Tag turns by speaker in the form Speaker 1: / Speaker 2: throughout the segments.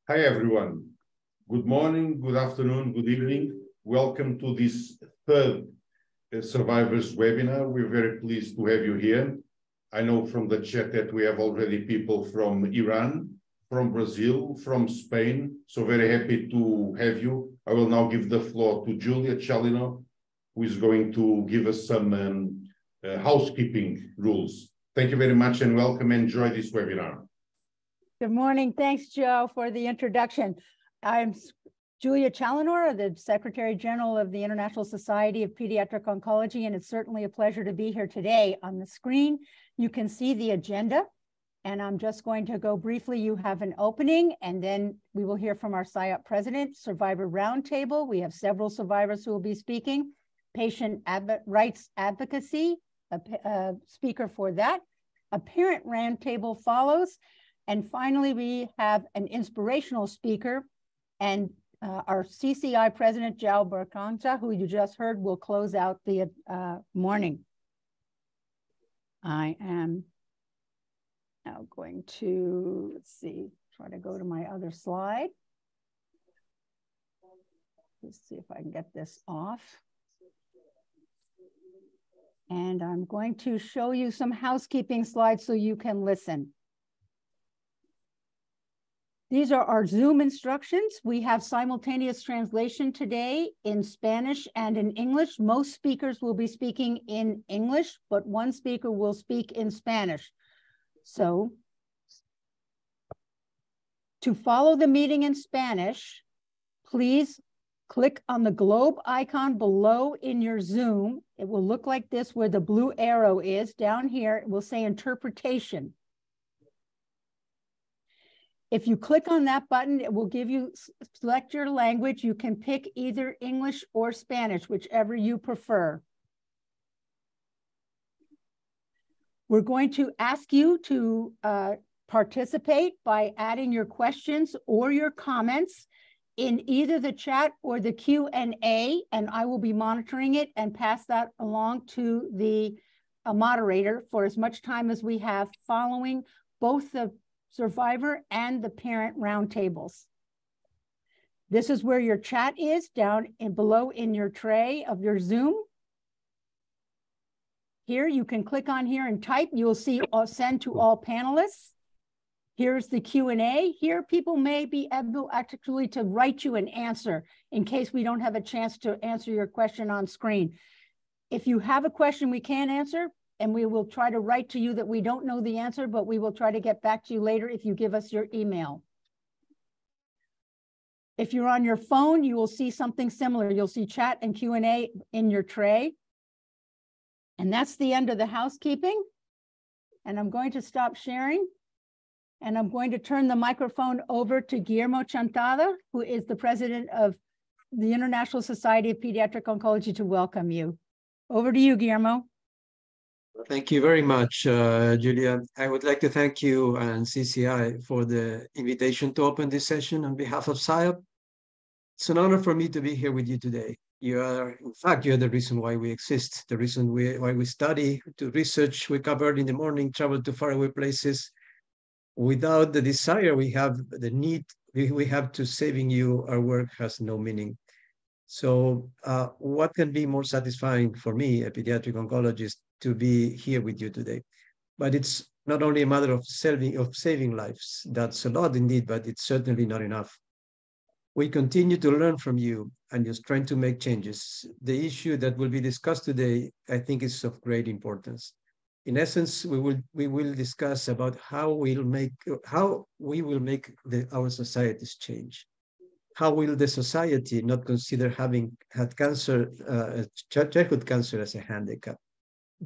Speaker 1: Hi, everyone. Good morning, good afternoon, good evening. Welcome to this third Survivors webinar. We're very pleased to have you here. I know from the chat that we have already people from Iran, from Brazil, from Spain, so very happy to have you. I will now give the floor to Julia Challonor, who is going to give us some housekeeping rules. Thank you very much and welcome. Enjoy this webinar.
Speaker 2: Good morning. Thanks, Joe, for the introduction. I'm Julia Challonor, the Secretary General of the International Society of Pediatric Oncology, and it's certainly a pleasure to be here today. On the screen, you can see the agenda, and I'm just going to go briefly. You have an opening, and then we will hear from our SIOP president, Survivor Roundtable. We have several survivors who will be speaking. Patient rights advocacy, a speaker for that. A parent roundtable follows. And finally, we have an inspirational speaker, and our CCI president, João Baraka, who you just heard, will close out the morning. I am now going to, let's see, try to go to my other slide. Let's see if I can get this off. And I'm going to show you some housekeeping slides so you can listen. These are our Zoom instructions. We have simultaneous translation today in Spanish and in English. Most speakers will be speaking in English, but one speaker will speak in Spanish. So, to follow the meeting in Spanish, please click on the globe icon below in your Zoom. It will look like this where the blue arrow is. Down here, it will say interpretation. If you click on that button, it will give you, select your language. You can pick either English or Spanish, whichever you prefer. We're going to ask you to participate by adding your questions or your comments in either the chat or the Q&A, and I will be monitoring it and pass that along to the moderator for as much time as we have following both the Survivor and the parent roundtables. This is where your chat is, down and below in your tray of your Zoom. Here, you can click on here and type. You will see send to all panelists. Here's the Q&A. Here, people may be able actually to write you an answer in case we don't have a chance to answer your question on screen. If you have a question we can't answer, and we will try to write to you that we don't know the answer, but we will try to get back to you later if you give us your email. If you're on your phone, you will see something similar. You'll see chat and Q&A in your tray. And that's the end of the housekeeping. And I'm going to stop sharing. And I'm going to turn the microphone over to Guillermo Chantada, who is the president of the International Society of Pediatric Oncology, to welcome you. Over to you, Guillermo.
Speaker 3: Thank you very much, Julia. I would like to thank you and CCI for the invitation to open this session on behalf of SIOP. It's an honor for me to be here with you today. You are, in fact, you're the reason why we exist, the reason why we study, to research, we cover in the morning, travel to faraway places. Without the desire we have, the need we have to saving you, our work has no meaning. So what can be more satisfying for me, a pediatric oncologist, to be here with you today? But it's not only a matter of saving lives. That's a lot indeed, but it's certainly not enough. We continue to learn from you and just trying to make changes. The issue that will be discussed today, I think, is of great importance. In essence, we will discuss about how we will make our societies change. How will the society not consider having had cancer, childhood cancer as a handicap?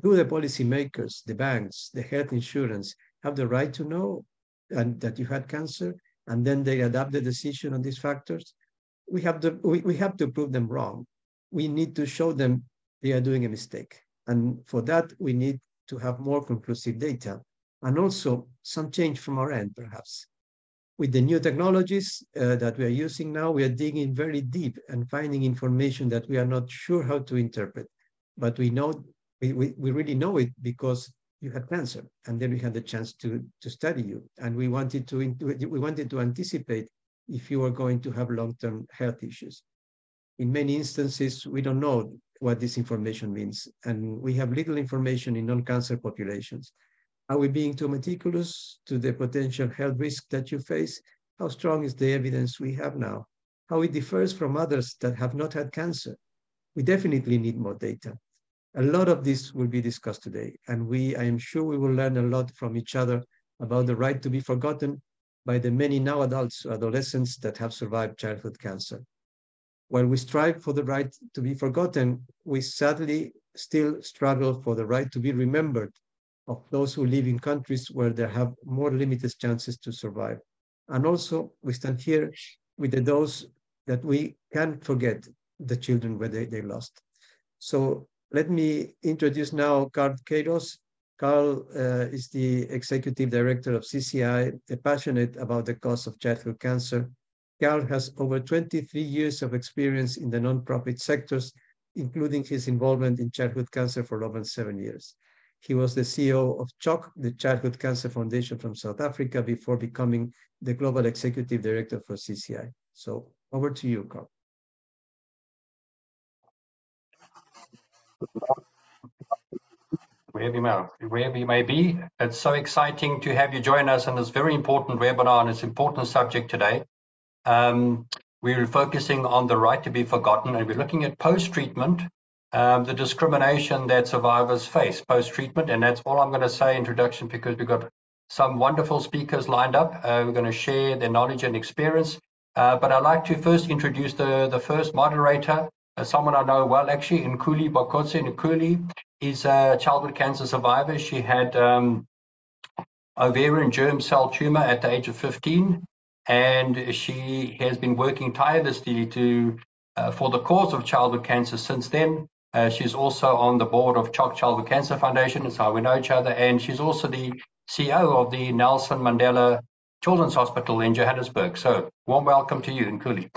Speaker 3: Do the policymakers, the banks, the health insurance have the right to know? and that you had cancer, and then they adapt the decision on these factors, we have to prove them wrong. We need to show them they are doing a mistake. And for that, we need to have more conclusive data, and also some change from our end, perhaps. With the new technologies that we are using now, we are digging very deep and finding information that we are not sure how to interpret. But we know, we really know it because you had cancer, and then we had the chance to study you. And we wanted to anticipate if you are going to have long-term health issues. In many instances, we don't know what this information means, and we have little information in non-cancer populations. Are we being too meticulous to the potential health risk that you face? How strong is the evidence we have now? How it differs from others that have not had cancer? We definitely need more data. A lot of this will be discussed today, and I am sure we will learn a lot from each other about the right to be forgotten by the many now adults or adolescents that have survived childhood cancer. While we strive for the right to be forgotten, we sadly still struggle for the right to be remembered of those who live in countries where they have more limited chances to survive. And also, we stand here with those that we can't forget, the children where they lost. So let me introduce now Carl Queiroz. Carl is the Executive Director of CCI, passionate about the cause of childhood cancer. Carl has over 23 years of experience in the nonprofit sectors, including his involvement in childhood cancer for over 7 years. He was the CEO of CHOC, the Childhood Cancer Foundation from South Africa, before becoming the Global Executive Director for CCI. So over to you, Carl.
Speaker 4: Wherever you may be, it's so exciting to have you join us on this very important webinar on this important subject today. We're focusing on the right to be forgotten, and we're looking at post-treatment, the discrimination that survivors face post-treatment, and that's all I'm going to say in introduction, because we've got some wonderful speakers lined up. We're going to share their knowledge and experience, but I'd like to first introduce the first moderator, someone I know well, actually, Nkuli Bokotse. Nkuli is a childhood cancer survivor. She had ovarian germ cell tumor at the age of 15, and she has been working tirelessly for the cause of childhood cancer since then. She's also on the board of CHOC Childhood Cancer Foundation. That's how we know each other. And she's also the CEO of the Nelson Mandela Children's Hospital in Johannesburg. So warm welcome to you, Nkuli.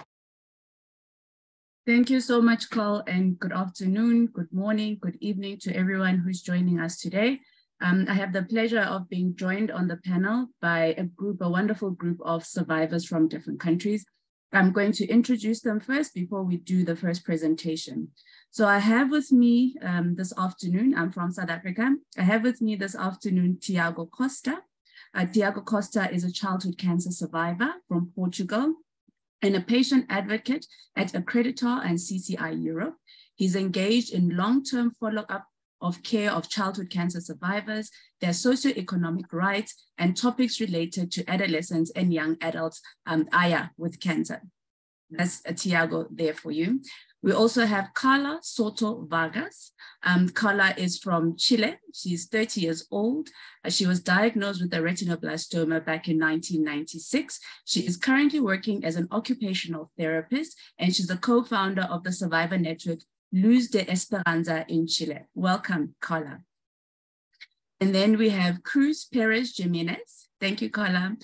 Speaker 5: Thank you so much, Carl, and good afternoon, good morning, good evening to everyone who's joining us today. I have the pleasure of being joined on the panel by a wonderful group of survivors from different countries. I'm going to introduce them first before we do the first presentation. So I have with me this afternoon, I'm from South Africa. I have with me this afternoon, Tiago Costa. Tiago Costa is a childhood cancer survivor from Portugal and a patient advocate at Accreditor and CCI Europe. He's engaged in long-term follow-up of care of childhood cancer survivors, their socioeconomic rights, and topics related to adolescents and young adults, with cancer. That's Tiago there for you. We also have Carla Soto Vargas. Carla is from Chile. She's 30 years old. She was diagnosed with a retinoblastoma back in 1996. She is currently working as an occupational therapist, and she's a co-founder of the survivor network Luz de Esperanza in Chile. Welcome, Carla. And then we have Cruz Perez Jimenez. Thank you, Carla.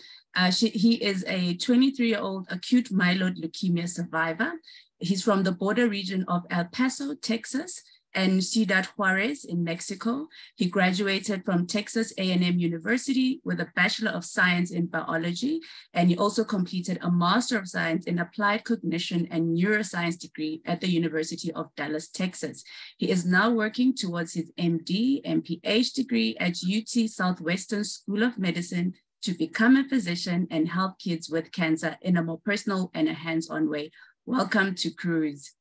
Speaker 5: He is a 23-year-old acute myeloid leukemia survivor. He's from the border region of El Paso, Texas, and Ciudad Juarez in Mexico. He graduated from Texas A&M University with a Bachelor of Science in Biology, and he also completed a Master of Science in Applied Cognition and Neuroscience degree at the University of Dallas, Texas. He is now working towards his MD and PhD degree at UT Southwestern School of Medicine to become a physician and help kids with cancer in a more personal and a hands-on way. Welcome to Cruz.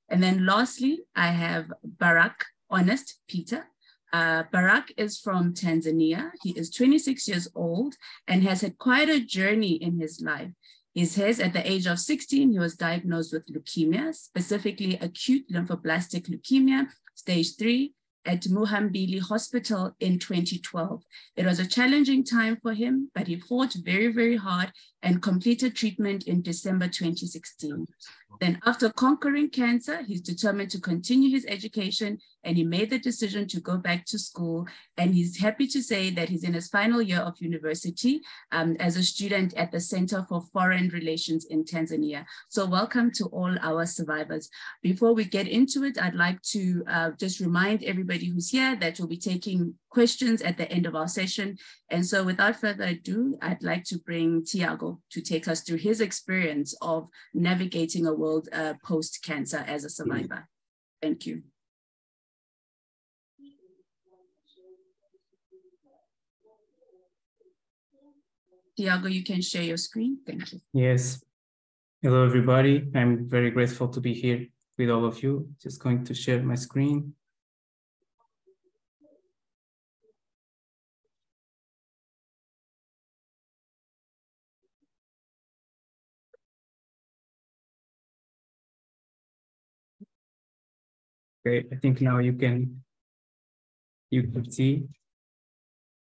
Speaker 5: And then lastly, I have Baraka Honest Peter. Baraka is from Tanzania. He is 26 years old and has had quite a journey in his life. He says at the age of 16, he was diagnosed with leukemia, specifically acute lymphoblastic leukemia, stage 3, at Muhambili Hospital in 2012. It was a challenging time for him, but he fought very, very hard and completed treatment in December 2016. Then after conquering cancer, he's determined to continue his education, and he made the decision to go back to school. And he's happy to say that he's in his final year of university as a student at the Center for Foreign Relations in Tanzania. So welcome to all our survivors. Before we get into it, I'd like to just remind everybody who's here that we'll be taking questions at the end of our session. And so without further ado, I'd like to bring Tiago to take us through his experience of navigating a world post-cancer as a survivor. Thank you. Tiago, you can share your screen. Thank you.
Speaker 6: Yes. Hello, everybody. I'm very grateful to be here with all of you. Just going to share my screen. Okay, I think now you can see.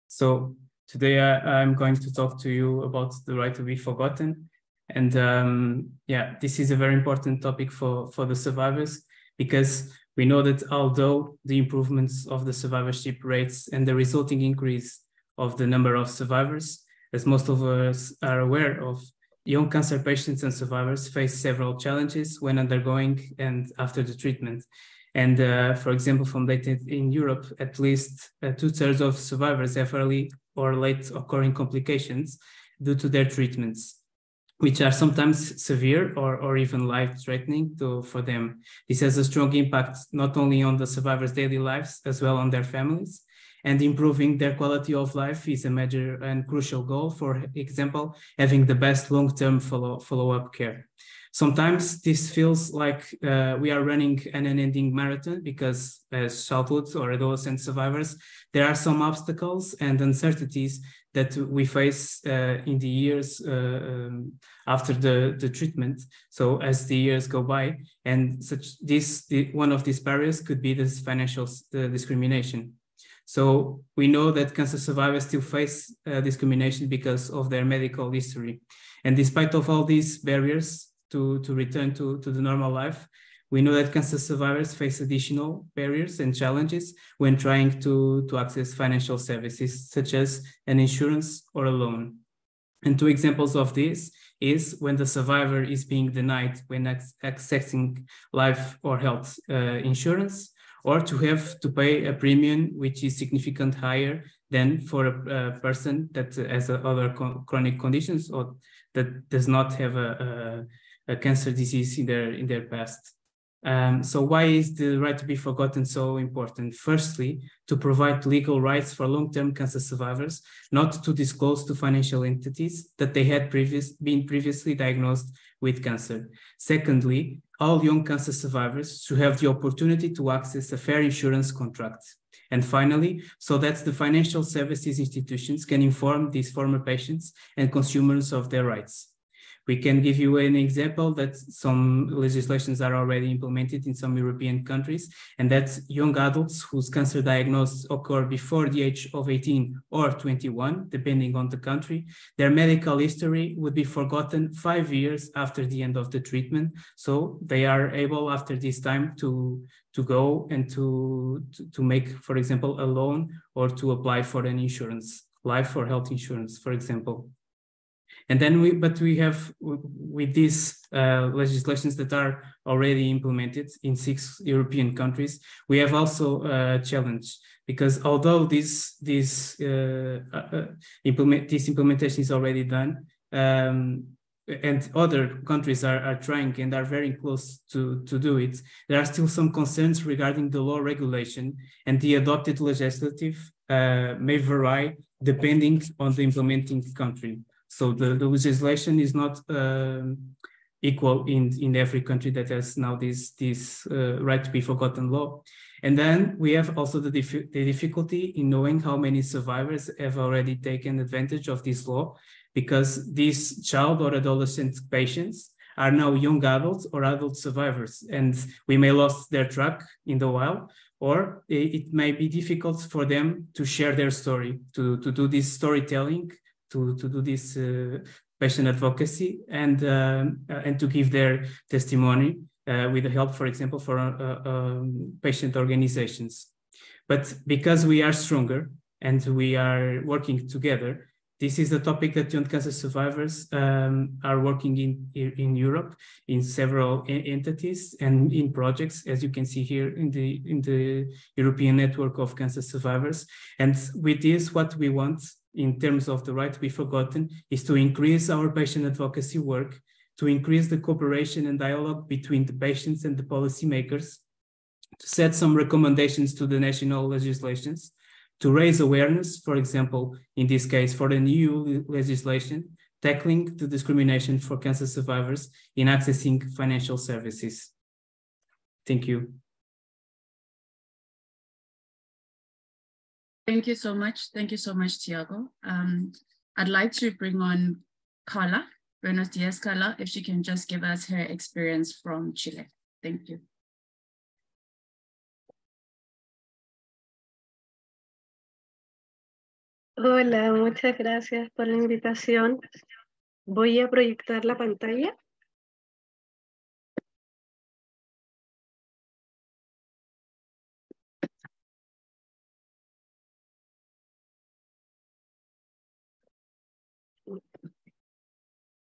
Speaker 6: So today I'm going to talk to you about the right to be forgotten. And yeah, this is a very important topic for the survivors, because we know that although the improvements of the survivorship rates and the resulting increase of the number of survivors, as most of us are aware of, young cancer patients and survivors face several challenges when undergoing and after the treatment. And for example, from data in Europe, at least 2/3 of survivors have early or late occurring complications due to their treatments, which are sometimes severe or even life-threatening for them. This has a strong impact not only on the survivors' daily lives, as well on their families. And improving their quality of life is a major and crucial goal, for example, having the best long-term follow-up care. Sometimes this feels like we are running an unending marathon, because as childhood or adolescent survivors, there are some obstacles and uncertainties that we face in the years after the treatment. So as the years go by, and one of these barriers could be this financial discrimination. So we know that cancer survivors still face discrimination because of their medical history. And despite of all these barriers to return to the normal life, we know that cancer survivors face additional barriers and challenges when trying to access financial services, such as an insurance or a loan. And two examples of this is when the survivor is being denied when accessing life or health insurance, or to have to pay a premium which is significantly higher than for a person that has other chronic conditions or that does not have a cancer disease in their past. So why is the right to be forgotten so important? Firstly, to provide legal rights for long-term cancer survivors not to disclose to financial entities that they had been previously diagnosed with cancer. Secondly, all young cancer survivors should have the opportunity to access a fair insurance contract. And finally, so that the financial services institutions can inform these former patients and consumers of their rights. We can give you an example that some legislations are already implemented in some European countries, and that's young adults whose cancer diagnosis occur before the age of 18 or 21, depending on the country. Their medical history would be forgotten 5 years after the end of the treatment. So they are able after this time to go and to make, for example, a loan or to apply for an insurance, life or health insurance, for example. And then we have with these legislations that are already implemented in 6 European countries, we have also a challenge, because although this implementation is already done, and other countries are trying and are very close to do it, there are still some concerns regarding the law regulation, and the adopted legislative may vary depending on the implementing country. So the legislation is not equal in every country that has now this right to be forgotten law. And then we have also the difficulty in knowing how many survivors have already taken advantage of this law, because these child or adolescent patients are now young adults or adult survivors, and we may lose their track in the while, or it may be difficult for them to share their story, to do this storytelling, to do this patient advocacy, and to give their testimony with the help, for example, for patient organizations. But because we are stronger and we are working together, this is a topic that Young Cancer Survivors are working in Europe, in several entities and in projects, as you can see here in the European Network of Cancer Survivors. And with this, what we want in terms of the right to be forgotten is to increase our patient advocacy work, to increase the cooperation and dialogue between the patients and the policymakers, to set some recommendations to the national legislations, to raise awareness, for example, in this case, for the new legislation, tackling the discrimination for cancer survivors in accessing financial services. Thank you.
Speaker 5: Thank you so much. Thank you so much, Tiago. I'd like to bring on Carla. Buenos dias, Carla, if she can just give us her experience from Chile. Thank you.
Speaker 7: Hola, muchas gracias por la invitación. Voy a proyectar la pantalla.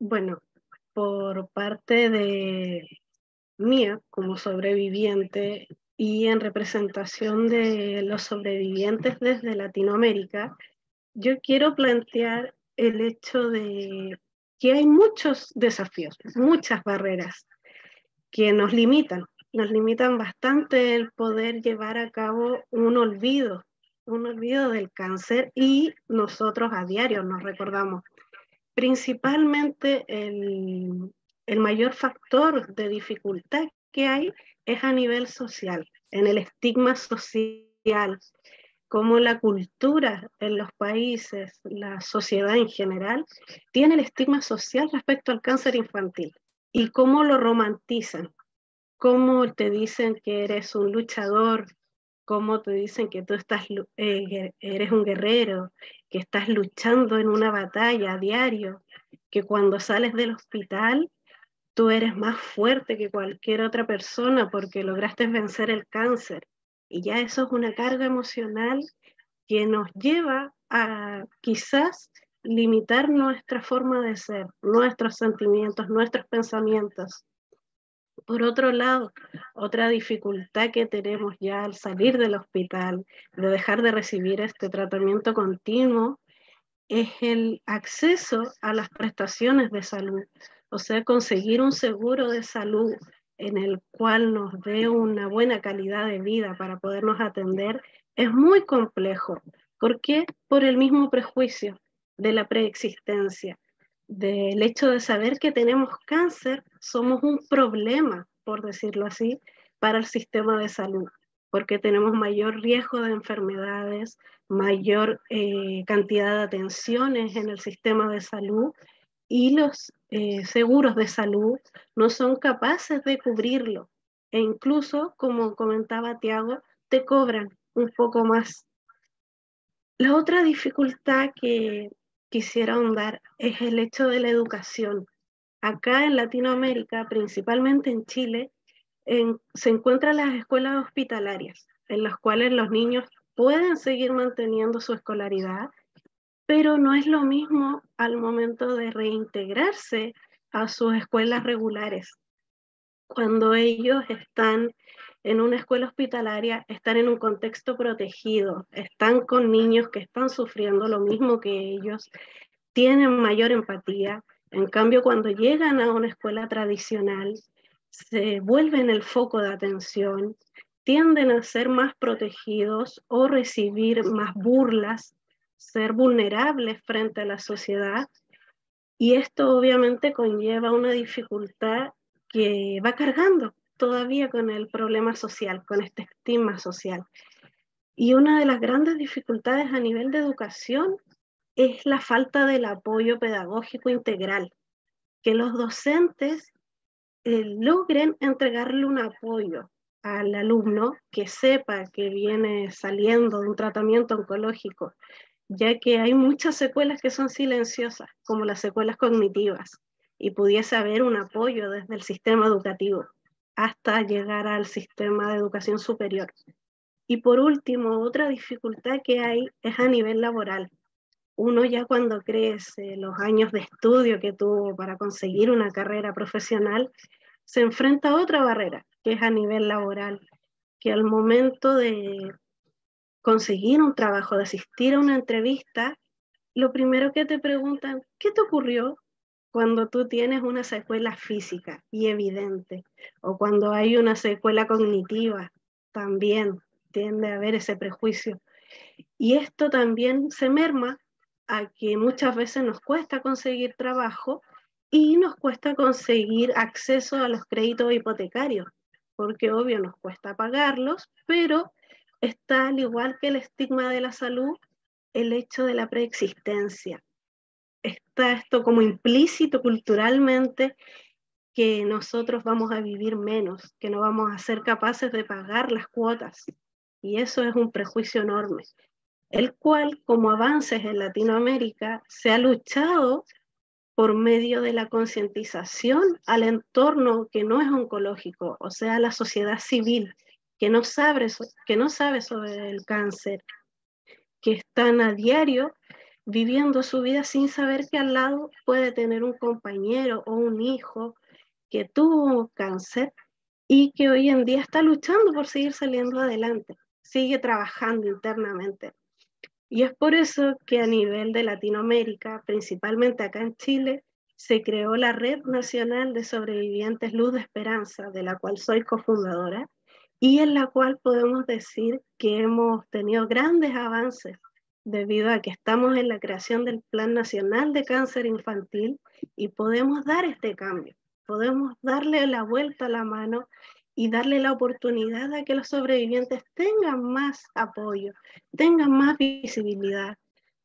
Speaker 7: Bueno, por parte de mía como sobreviviente y en representación de los sobrevivientes desde Latinoamérica, yo quiero plantear el hecho de que hay muchos desafíos, muchas barreras que nos limitan bastante el poder llevar a cabo un olvido del cáncer, y nosotros a diario nos recordamos. Principalmente el mayor factor de dificultad que hay es a nivel social, en el estigma social, cómo la cultura en los países, la sociedad en general, tiene el estigma social respecto al cáncer infantil y cómo lo romantizan, cómo te dicen que eres un luchador, cómo te dicen que tú eres un guerrero, que estás luchando en una batalla a diario, que cuando sales del hospital tú eres más fuerte que cualquier otra persona porque lograste vencer el cáncer. Y ya eso es una carga emocional que nos lleva a quizás limitar nuestra forma de ser, nuestros sentimientos, nuestros pensamientos. Por otro lado, otra dificultad que tenemos ya al salir del hospital, de dejar de recibir este tratamiento continuo, es el acceso a las prestaciones de salud. O sea, conseguir un seguro de salud en el cual nos dé una buena calidad de vida para podernos atender es muy complejo. ¿Por qué? Por el mismo prejuicio de la preexistencia, del hecho de saber que tenemos cáncer, somos un problema, por decirlo así, para el sistema de salud, porque tenemos mayor riesgo de enfermedades, mayor cantidad de atenciones en el sistema de salud, y los seguros de salud no son capaces de cubrirlo. E incluso, como comentaba Tiago, te cobran un poco más. La otra dificultad que quisiera ahondar es el hecho de la educación. Acá en Latinoamérica, principalmente en Chile, se encuentran las escuelas hospitalarias, en las cuales los niños pueden seguir manteniendo su escolaridad, pero no es lo mismo al momento de reintegrarse a sus escuelas regulares. Cuando ellos están en una escuela hospitalaria, están en un contexto protegido, están con niños que están sufriendo lo mismo que ellos, tienen mayor empatía. En cambio, cuando llegan a una escuela tradicional, se vuelven el foco de atención, tienden a ser más protegidos o recibir más burlas, ser vulnerables frente a la sociedad, y esto obviamente conlleva una dificultad que va cargando todavía con el problema social, con este estigma social. Y una de las grandes dificultades a nivel de educación es la falta del apoyo pedagógico integral, que los docentes logren entregarle un apoyo, al alumno que sepa que viene saliendo de un tratamiento oncológico, ya que hay muchas secuelas que son silenciosas, como las secuelas cognitivas, y pudiese haber un apoyo desde el sistema educativo hasta llegar al sistema de educación superior. Y por último, otra dificultad que hay es a nivel laboral. Uno ya cuando crece, los años de estudio que tuvo para conseguir una carrera profesional, se enfrenta a otra barrera, que es a nivel laboral, que al momento de conseguir un trabajo, de asistir a una entrevista, lo primero que te preguntan, ¿qué te ocurrió cuando tú tienes una secuela física y evidente? O cuando hay una secuela cognitiva, también tiende a haber ese prejuicio. Y esto también se merma a que muchas veces nos cuesta conseguir trabajo y nos cuesta conseguir acceso a los créditos hipotecarios, porque obvio nos cuesta pagarlos, pero está al igual que el estigma de la salud, el hecho de la preexistencia. Está esto como implícito culturalmente que nosotros vamos a vivir menos, que no vamos a ser capaces de pagar las cuotas. Y eso es un prejuicio enorme, el cual, como avances en Latinoamérica, se ha luchado por medio de la concientización al entorno que no es oncológico, o sea, la sociedad civil, que no sabe sobre el cáncer, que están a diario viviendo su vida sin saber que al lado puede tener un compañero o un hijo que tuvo cáncer y que hoy en día está luchando por seguir saliendo adelante, sigue trabajando internamente. Y es por eso que a nivel de Latinoamérica, principalmente acá en Chile, se creó la Red Nacional de Sobrevivientes Luz de Esperanza, de la cual soy cofundadora, y en la cual podemos decir que hemos tenido grandes avances debido a que estamos en la creación del Plan Nacional de Cáncer Infantil y podemos dar este cambio, podemos darle la vuelta a la mano y darle la oportunidad a que los sobrevivientes tengan más apoyo, tengan más visibilidad.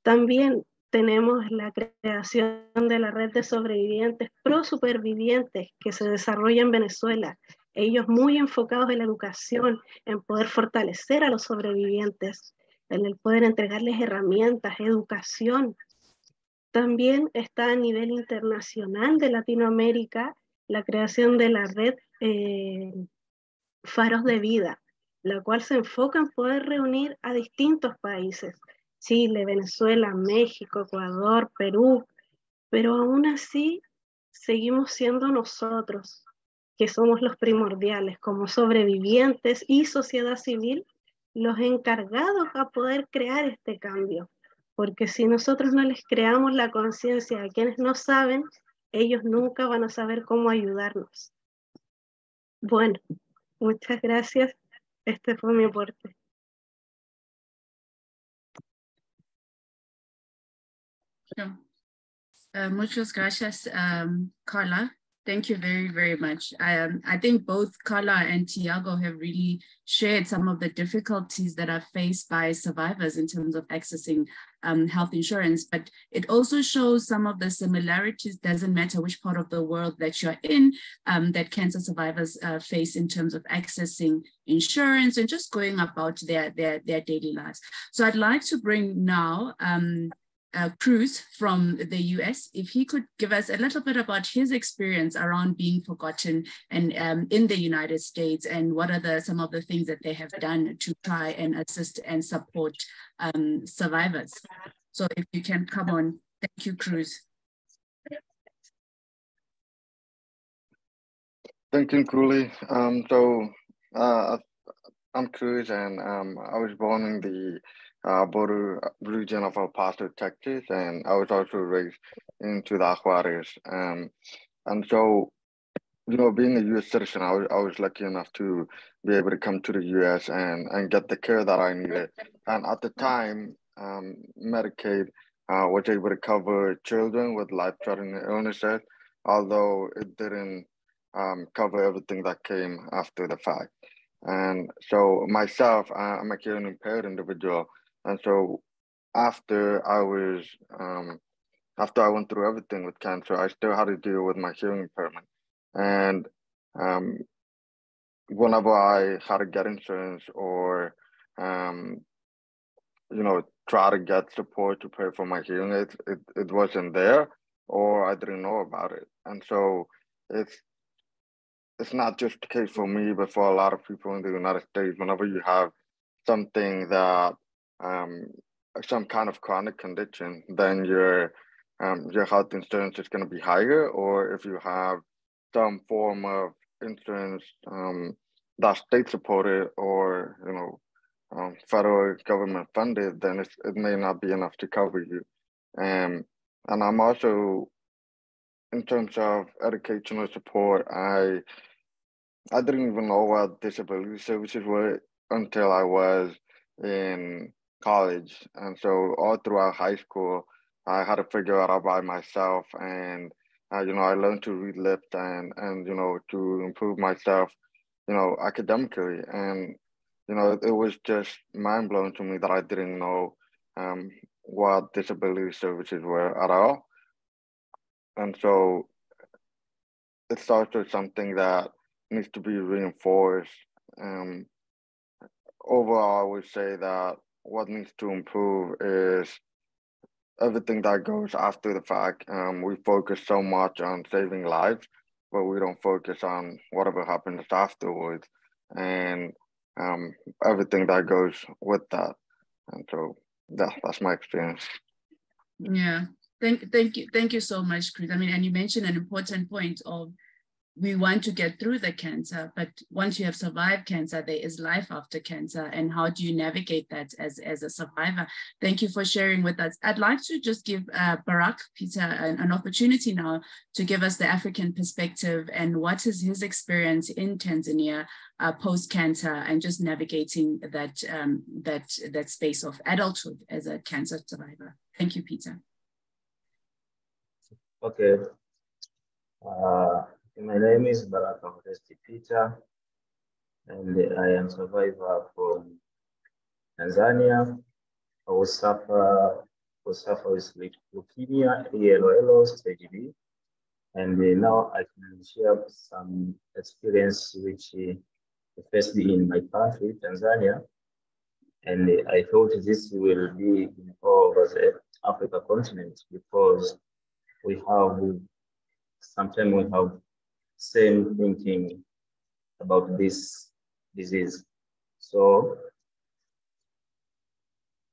Speaker 7: También tenemos la creación de la red de sobrevivientes pro supervivientes que se desarrolla en Venezuela, ellos muy enfocados en la educación, en poder fortalecer a los sobrevivientes, en el poder entregarles herramientas, educación. También está a nivel internacional de Latinoamérica la creación de la red Faros de Vida, la cual se enfoca en poder reunir a distintos países, Chile, Venezuela, México, Ecuador, Perú, pero aún así seguimos siendo nosotros, que somos los primordiales, como sobrevivientes y sociedad civil, los encargados a poder crear este cambio, porque si nosotros no les creamos la conciencia a quienes no saben, ellos nunca van a saber cómo ayudarnos. Bueno, muchas gracias. Este fue mi aporte.
Speaker 5: Sure. Muchas gracias, Carla. Thank you very, very much. I think both Carla and Tiago have really shared some of the difficulties that are faced by survivors in terms of accessing health insurance, but it also shows some of the similarities, doesn't matter which part of the world that you're in, that cancer survivors face in terms of accessing insurance and just going about their daily lives. So I'd like to bring now Cruz from the US, if he could give us a little bit about his experience around being forgotten and in the United States, and what are some of the things that they have done to try and assist and support survivors. So if you can come on, thank you, Cruz.
Speaker 8: Thank you, Julie. I'm Cruz, and I was born in the border region of El Paso, Texas, and I was also raised in Ciudad Juarez. And so, you know, being a U.S. citizen, I was lucky enough to be able to come to the U.S. and get the care that I needed. And at the time, Medicaid was able to cover children with life-threatening illnesses, although it didn't cover everything that came after the fact. And so myself, I'm a hearing impaired individual. And so after I went through everything with cancer, I still had to deal with my hearing impairment. And whenever I had to get insurance or, try to get support to pay for my hearing aids, it wasn't there, or I didn't know about it. And so it's not just the case for me, but for a lot of people in the United States. Whenever you have something that, some kind of chronic condition, then your health insurance is going to be higher. Or if you have some form of insurance that's state supported or federal government funded, then it may not be enough to cover you. And I'm also, in terms of educational support, I didn't even know what disability services were until I was in college. And so all throughout high school, I had to figure it out by myself. And, I learned to read lips and to improve myself, academically. And, it was just mind blowing to me that I didn't know what disability services were at all. And so it's also something that needs to be reinforced. Overall, I would say that what needs to improve is everything that goes after the fact. We focus so much on saving lives, but we don't focus on whatever happens afterwards and everything that goes with that. And so that's my experience.
Speaker 5: Yeah, thank you so much, Chris. I mean, and you mentioned an important point of, we want to get through the cancer, but once you have survived cancer, there is life after cancer. And how do you navigate that as a survivor? Thank you for sharing with us. I'd like to just give Baraka Peter an opportunity now to give us the African perspective and what is his experience in Tanzania post-cancer and just navigating that space of adulthood as a cancer survivor. Thank you, Peter.
Speaker 9: Okay. My name is Baraka Peter, and I am a survivor from Tanzania. I was suffer with leukemia, ALL, stage B, and now I can share some experience which faced in my country, Tanzania, and I thought this will be in all over the Africa continent because sometimes we have same thinking about this disease. So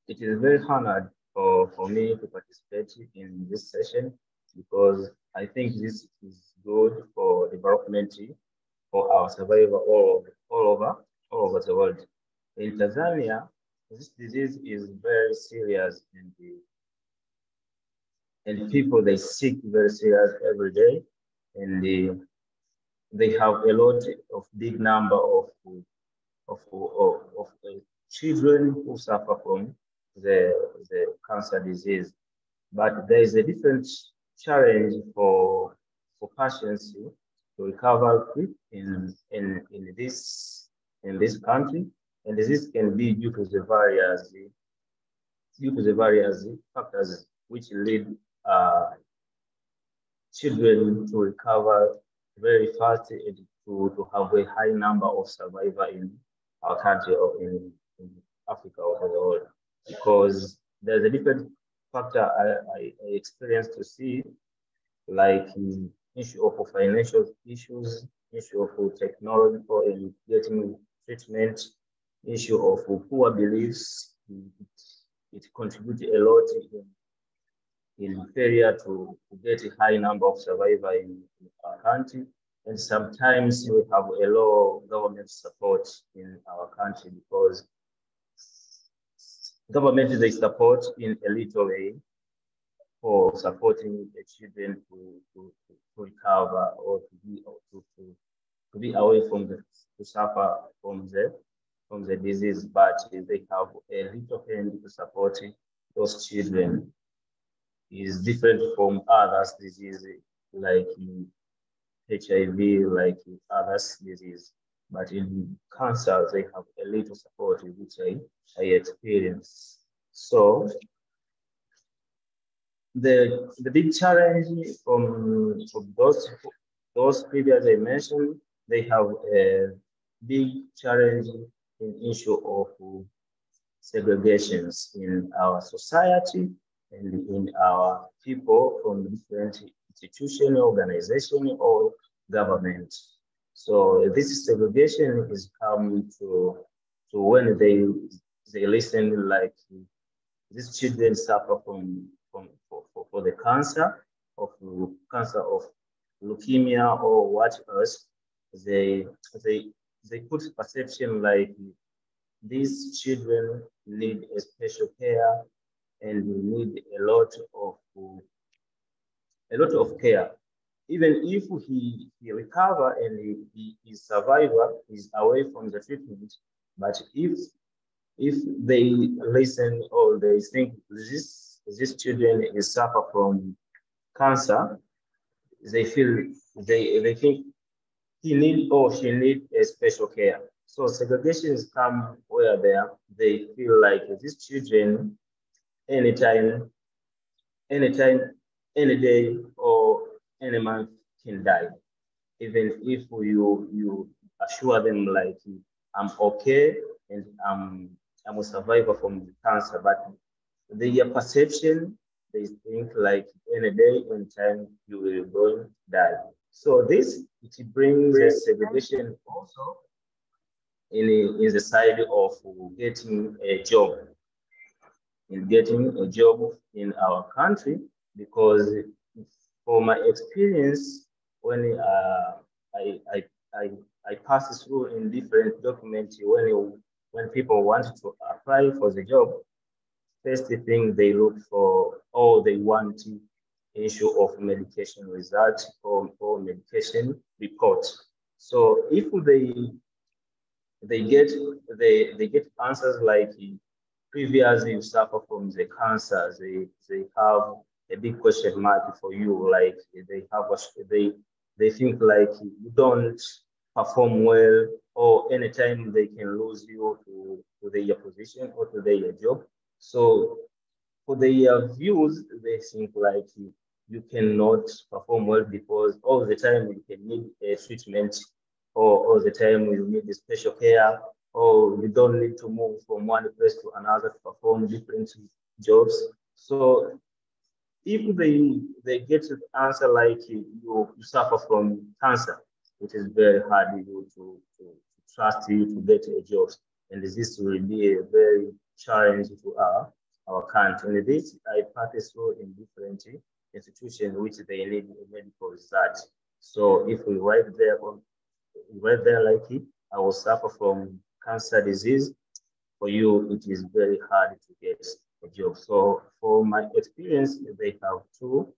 Speaker 9: it is very hard for me to participate in this session because I think this is good for development for our survivor all over the world. In Tanzania, this disease is very serious and people, they sick very serious every day, and they have a lot of big number of children who suffer from the cancer disease. But there is a different challenge for patients to recover quick in this country, and this can be due to the various factors which lead children to recover very fast and to have a high number of survivors in our country or in Africa overall, because there's a different factor I experienced to see, like issue of financial issues, issue of technology or in getting treatment, issue of poor beliefs. It contributes a lot in failure to get a high number of survivors in our country. And sometimes we have a low government support in our country because government, they support in a little way for supporting the children to recover or to be away from to suffer from the disease, but they have a little hand to support those children. Is different from others disease like HIV, like others disease. But in cancer, they have a little support, which I experience. So the big challenge from those periods I mentioned, they have big challenge in issue of segregations in our society and in our people from different institutions, organizations, or government. So this segregation is coming to when they listen like these children suffer for the cancer of leukemia or what else. They put perception like these children need a special care and need a lot of care. Even if he recover and he survivor is away from the treatment, but if they listen or they think this children is suffer from cancer, they think he need or she need a special care. So segregations come where they feel like these children anytime, any day or any month can die. Even if you assure them like I'm okay and I'm a survivor from the cancer, but their perception, they think like any day, any time you will go and die. So this, it brings a segregation also in the side of getting a job. In getting a job in our country, because for my experience, when I pass through in different documents, when people want to apply for the job, first thing they look for, or they want issue of medication results or medication report. So if they get answers like previously you suffer from the cancer, they have a big question mark for you, like they think like you don't perform well, or anytime they can lose you to their position or to their job. So for their views, they think like you cannot perform well because all the time you can need a treatment, or all the time you need a special care, or you don't need to move from one place to another to perform different jobs. So if they get the answer like you suffer from cancer, it is very hard to trust you to get a job. And this will be a very challenge to our country. And this I practice through in different institutions which they need medical research. So if we write there like it, I will suffer from cancer disease. For you, it is very hard to get a job. So for my experience, they have two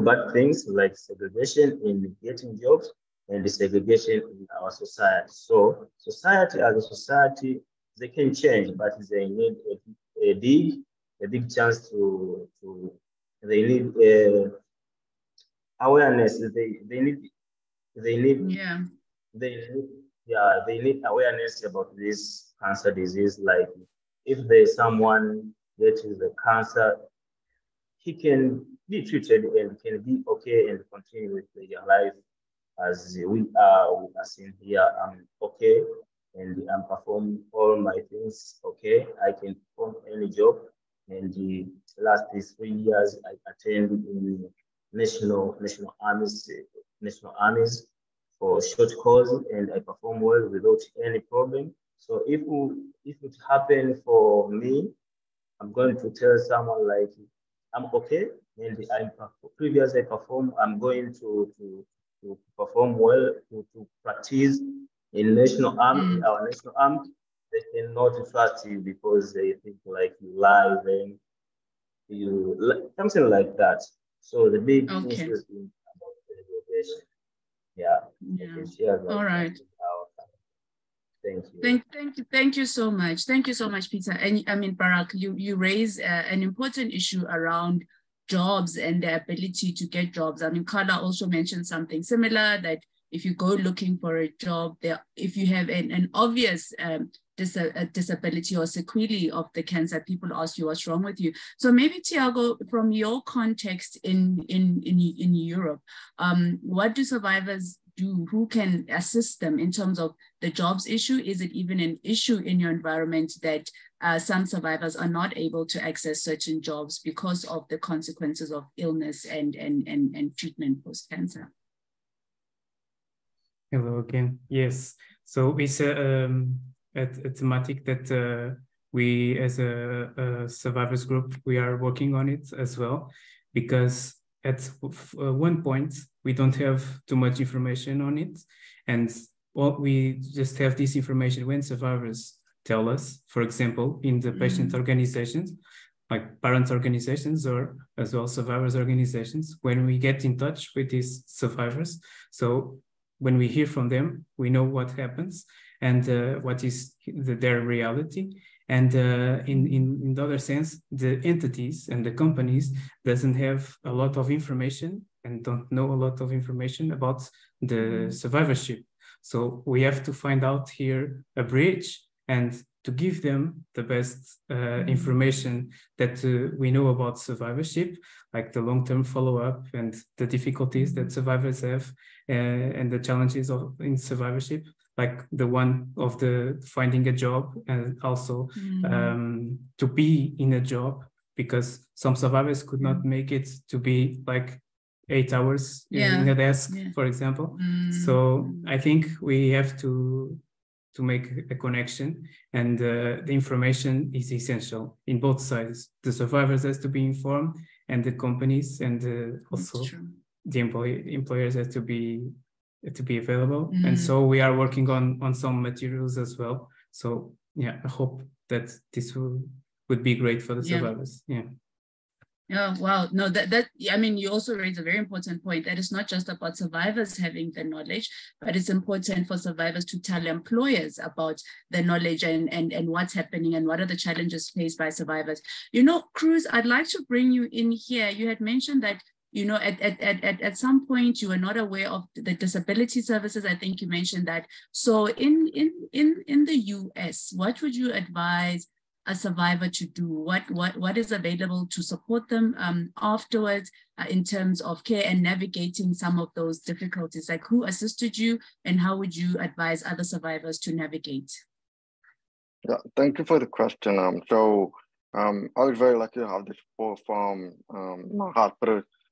Speaker 9: bad things like segregation in getting jobs and the segregation in our society. So society as a society, they can change, but they need a big chance to they need awareness. They need awareness about this cancer disease. Like if there's someone gets the cancer, he can be treated and can be okay and continue with their life as we are seeing here. I'm okay and I'm performing all my things okay. I can perform any job. And the last 3 years, I attended in national armies for short course, and I perform well without any problem. So if it happened for me, I'm going to tell someone like I'm okay, and previously I perform. I'm going to perform well to practice in national army. In our national army, they cannot trust you because they think like you lie, then you something like that. So the big issue is about segregation. Yeah.
Speaker 5: All right.
Speaker 9: Thank you.
Speaker 5: Thank you so much. Thank you so much, Peter. And I mean, Baraka, you raise an important issue around jobs and the ability to get jobs. I mean, Carla also mentioned something similar, that if you go looking for a job, if you have an obvious disability or sequelae of the cancer, people ask you what's wrong with you. So maybe Tiago, from your context in Europe, what do survivors do? Who can assist them in terms of the jobs issue? Is it even an issue in your environment that some survivors are not able to access certain jobs because of the consequences of illness and treatment post-cancer?
Speaker 6: Hello again. Yes. So it's a thematic that we as a survivors group, we are working on it as well, because at one point, we don't have too much information on it. And we just have this information when survivors tell us, for example, in the patient organizations, like parents organizations or as well survivors organizations, when we get in touch with these survivors. So when we hear from them, we know what happens and what is their reality. And in the other sense, the entities and the companies doesn't have a lot of information and don't know a lot of information about the survivorship. So we have to find out here a bridge and to give them the best information that we know about survivorship, like the long-term follow-up and the difficulties that survivors have and the challenges in survivorship, like the one of the finding a job and also to be in a job, because some survivors could not make it to be like 8 hours in a desk, for example. So I think we have to make a connection, and the information is essential in both sides. The survivors has to be informed, and the companies and also the employers have to be available. And so we are working on some materials as well. So yeah, I hope that this would be great for the survivors. Yeah.
Speaker 5: Oh, wow. No, that I mean, you also raise a very important point that it's not just about survivors having the knowledge, but it's important for survivors to tell employers about the knowledge and what's happening and what are the challenges faced by survivors. You know, Cruz, I'd like to bring you in here. You had mentioned that, you know, at some point you were not aware of the disability services. I think you mentioned that. So in the US, what would you advise a survivor to do? What is available to support them afterwards in terms of care and navigating some of those difficulties? Like, who assisted you and how would you advise other survivors to navigate?
Speaker 8: Yeah, thank you for the question. I was very lucky to have this support from my hospital